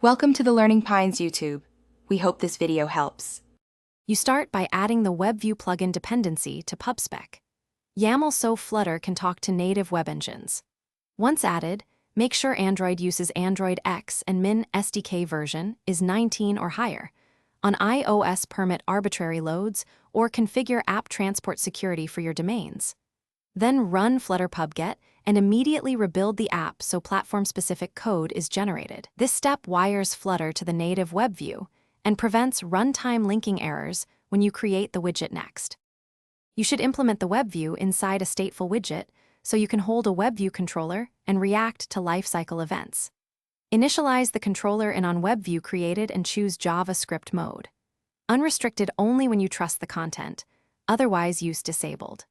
Welcome to the Learning Pines YouTube. We hope this video helps. You start by adding the WebView plugin dependency to PubSpec. YAML so Flutter can talk to native web engines. Once added, make sure Android uses Android X and Min SDK version is 19 or higher. On iOS, permit arbitrary loads or configure app transport security for your domains. Then run Flutter pubget and immediately rebuild the app so platform-specific code is generated. This step wires Flutter to the native WebView and prevents runtime linking errors when you create the widget next. You should implement the WebView inside a stateful widget so you can hold a WebView controller and react to lifecycle events. Initialize the controller in OnWebView created and choose JavaScript mode. Unrestricted only when you trust the content, otherwise use disabled.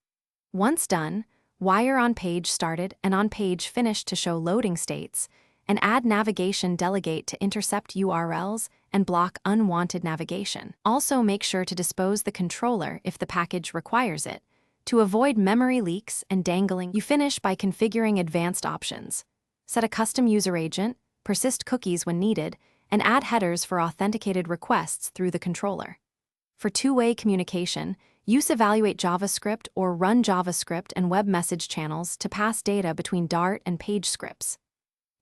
Once done, wire onPage started and onPage finished to show loading states, and add navigation delegate to intercept URLs and block unwanted navigation. Also make sure to dispose the controller if the package requires it, to avoid memory leaks and dangling. You finish by configuring advanced options. Set a custom user agent, persist cookies when needed, and add headers for authenticated requests through the controller. For two-way communication, use Evaluate JavaScript or Run JavaScript and web message channels to pass data between Dart and Page scripts.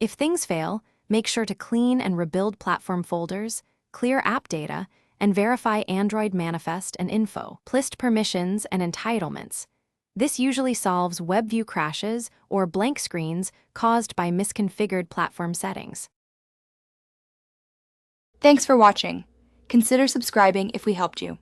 If things fail, make sure to clean and rebuild platform folders, clear app data, and verify Android manifest and info. List permissions and entitlements. This usually solves WebView crashes or blank screens caused by misconfigured platform settings. Thanks for watching. Consider subscribing if we helped you.